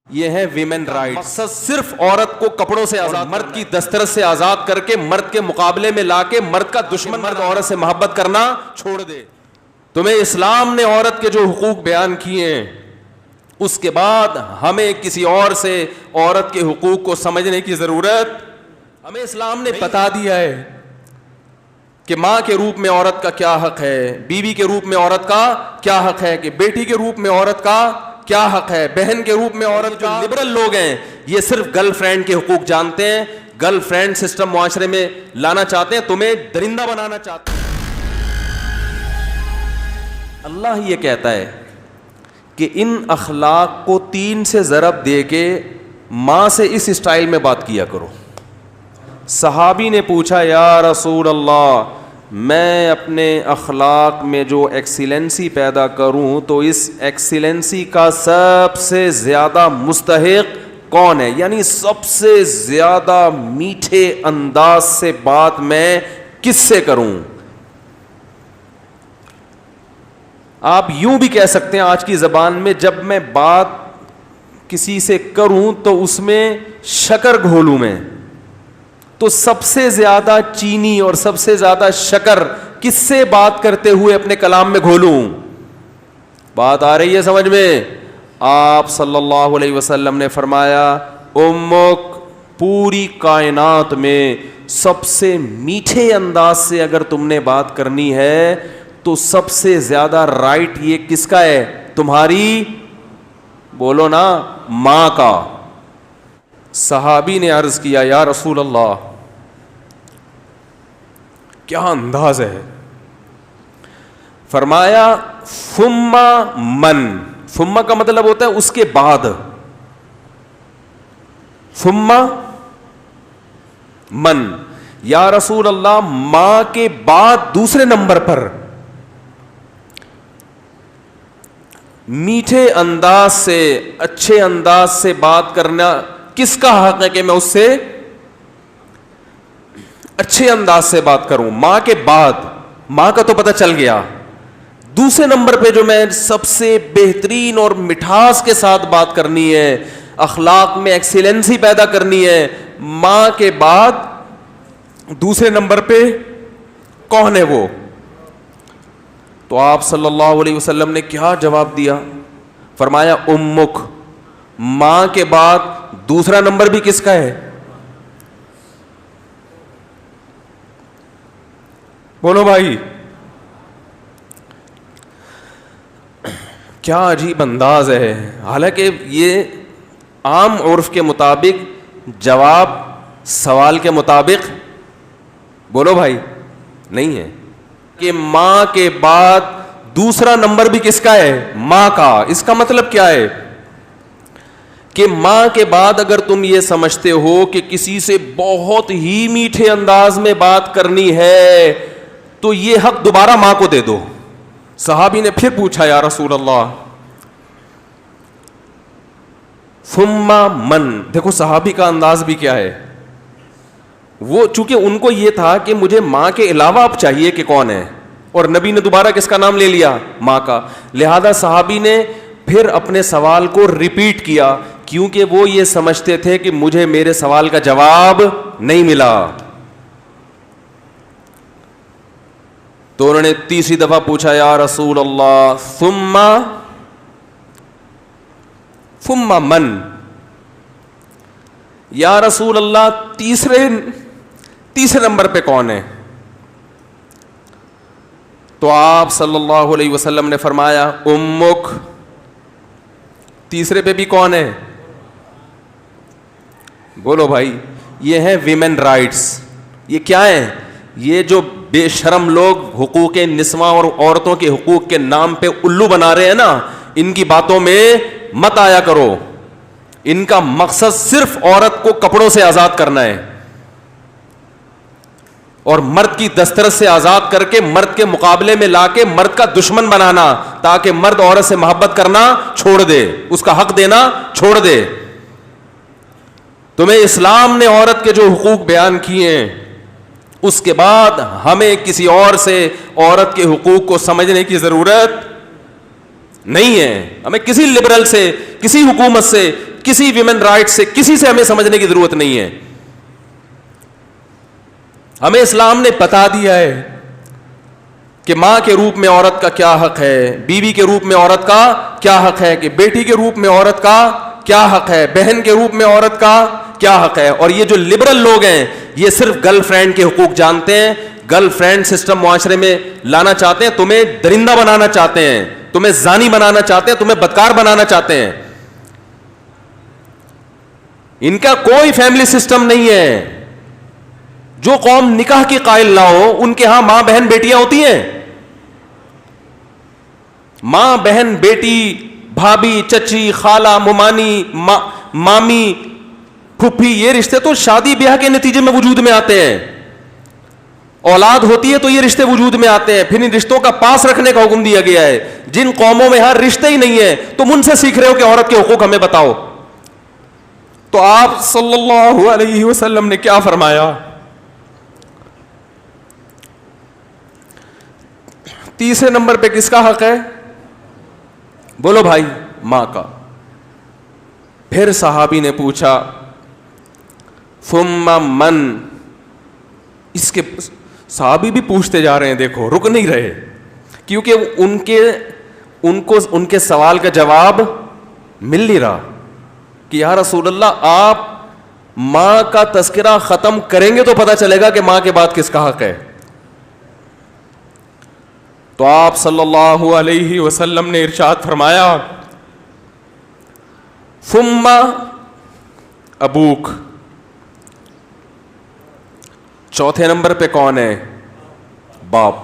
یہ ہے women right. مقصد صرف عورت کو کپڑوں سے آزاد, مرد کی دسترس سے آزاد کر کے مرد کے مقابلے میں لا کے مرد کا دشمن مرد عورت سے محبت کرنا چھوڑ دے. تمہیں اسلام نے عورت کے جو حقوق بیان کیے ہیں اس کے بعد ہمیں کسی اور سے عورت کے حقوق کو سمجھنے کی ضرورت. ہمیں اسلام نے بتا دیا ہے کہ ماں کے روپ میں عورت کا کیا حق ہے, بیوی کے روپ میں عورت کا کیا حق ہے, کہ بیٹی کے روپ میں عورت کا کیا حق ہے, بہن کے روپ میں عورت کا. لبرل لوگ ہیں یہ صرف گرل فرینڈ کے حقوق جانتے ہیں, گرل فرینڈ سسٹم معاشرے میں لانا چاہتے ہیں, تمہیں درندہ بنانا چاہتے ہیں. اللہ یہ کہتا ہے کہ ان اخلاق کو 3 سے ضرب دے کے ماں سے اس اسٹائل میں بات کیا کرو. صحابی نے پوچھا یا رسول اللہ میں اپنے اخلاق میں جو ایکسیلنسی پیدا کروں تو اس ایکسیلنسی کا سب سے زیادہ مستحق کون ہے, یعنی سب سے زیادہ میٹھے انداز سے بات میں کس سے کروں. آپ یوں بھی کہہ سکتے ہیں آج کی زبان میں, جب میں بات کسی سے کروں تو اس میں شکر گھولوں میں, تو سب سے زیادہ چینی اور سب سے زیادہ شکر کس سے بات کرتے ہوئے اپنے کلام میں گھولوں. بات آ رہی ہے سمجھ میں؟ آپ صلی اللہ علیہ وسلم نے فرمایا امک, پوری کائنات میں سب سے میٹھے انداز سے اگر تم نے بات کرنی ہے تو سب سے زیادہ رائٹ یہ کس کا ہے, تمہاری, بولو نا, ماں کا. صحابی نے عرض کیا یا رسول اللہ کیا انداز ہے. فرمایا ثم من, ثم کا مطلب ہوتا ہے اس کے بعد, ثم من, یا رسول اللہ ماں کے بعد دوسرے نمبر پر میٹھے انداز سے اچھے انداز سے بات کرنا کس کا حق ہے کہ میں اس سے اچھے انداز سے بات کروں. ماں کے بعد, ماں کا تو پتہ چل گیا, دوسرے نمبر پہ جو میں سب سے بہترین اور مٹھاس کے ساتھ بات کرنی ہے, اخلاق میں ایکسیلنسی پیدا کرنی ہے, ماں کے بعد دوسرے نمبر پہ کون ہے وہ؟ تو آپ صلی اللہ علیہ وسلم نے کیا جواب دیا؟ فرمایا امک, ماں کے بعد دوسرا نمبر بھی کس کا ہے؟ بولو بھائی. کیا عجیب انداز ہے. حالانکہ یہ عام عرف کے مطابق جواب سوال کے مطابق, بولو بھائی, نہیں ہے کہ ماں کے بعد دوسرا نمبر بھی کس کا ہے؟ ماں کا. اس کا مطلب کیا ہے کہ ماں کے بعد اگر تم یہ سمجھتے ہو کہ کسی سے بہت ہی میٹھے انداز میں بات کرنی ہے تو یہ حق دوبارہ ماں کو دے دو. صحابی نے پھر پوچھا یا رسول اللہ ثم من, دیکھو صحابی کا انداز بھی کیا ہے. وہ چونکہ ان کو یہ تھا کہ مجھے ماں کے علاوہ اب چاہیے کہ کون ہے, اور نبی نے دوبارہ کس کا نام لے لیا؟ ماں کا. لہذا صحابی نے پھر اپنے سوال کو ریپیٹ کیا کیونکہ وہ یہ سمجھتے تھے کہ مجھے میرے سوال کا جواب نہیں ملا. تو انہوں نے تیسری دفعہ پوچھا یا رسول اللہ ثم من, یا رسول اللہ تیسرے نمبر پہ کون ہے؟ تو آپ صلی اللہ علیہ وسلم نے فرمایا امک, تیسرے پہ بھی کون ہے؟ بولو بھائی. یہ ہے ویمن رائٹس. یہ کیا ہے؟ یہ جو بے شرم لوگ حقوق نسواں اور عورتوں کے حقوق کے نام پہ الو بنا رہے ہیں نا, ان کی باتوں میں مت آیا کرو. ان کا مقصد صرف عورت کو کپڑوں سے آزاد کرنا ہے اور مرد کی دسترس سے آزاد کر کے مرد کے مقابلے میں لا کے مرد کا دشمن بنانا, تاکہ مرد عورت سے محبت کرنا چھوڑ دے, اس کا حق دینا چھوڑ دے. تمہیں اسلام نے عورت کے جو حقوق بیان کیے ہیں اس کے بعد ہمیں کسی اور سے عورت کے حقوق کو سمجھنے کی ضرورت نہیں ہے. ہمیں کسی لبرل سے, کسی حکومت سے کسی ویمن رائٹ سے کسی سے ہمیں سمجھنے کی ضرورت نہیں ہے. ہمیں اسلام نے بتا دیا ہے کہ ماں کے روپ میں عورت کا کیا حق ہے, بیوی کے روپ میں عورت کا کیا حق ہے, کہ بیٹی کے روپ میں عورت کا کیا حق ہے, بہن کے روپ میں عورت کا کیا حق ہے. اور یہ جو لبرل لوگ ہیں یہ صرف گرل فرینڈ کے حقوق جانتے ہیں, گرل فرینڈ سسٹم معاشرے میں لانا چاہتے ہیں, تمہیں درندہ بنانا چاہتے ہیں, تمہیں زانی بنانا چاہتے ہیں, تمہیں بدکار بنانا چاہتے ہیں. ان کا کوئی فیملی سسٹم نہیں ہے. جو قوم نکاح کی قائل نہ ہو ان کے ہاں ماں بہن بیٹیاں ہوتی ہیں. ماں بہن بیٹی, بھابھی چچی خالہ ممانی مامی پھپھی, یہ رشتے تو شادی بیاہ کے نتیجے میں وجود میں آتے ہیں. اولاد ہوتی ہے تو یہ رشتے وجود میں آتے ہیں. پھر ان رشتوں کا پاس رکھنے کا حکم دیا گیا ہے. جن قوموں میں ہر رشتے ہی نہیں ہے تم ان سے سیکھ رہے ہو کہ عورت کے حقوق ہمیں بتاؤ. تو آپ صلی اللہ علیہ وسلم نے کیا فرمایا؟ تیسرے نمبر پہ کس کا حق ہے؟ بولو بھائی, ماں کا. پھر صحابی نے پوچھا ثم من, اس کے صحابی بھی پوچھتے جا رہے ہیں, دیکھو رک نہیں رہے, کیونکہ ان کے سوال کا جواب مل نہیں رہا کہ یا رسول اللہ آپ ماں کا تذکرہ ختم کریں گے تو پتہ چلے گا کہ ماں کے بعد کس کا حق ہے. تو آپ صلی اللہ علیہ وسلم نے ارشاد فرمایا ثم ابوک. چوتھے نمبر پہ کون ہے؟ باپ.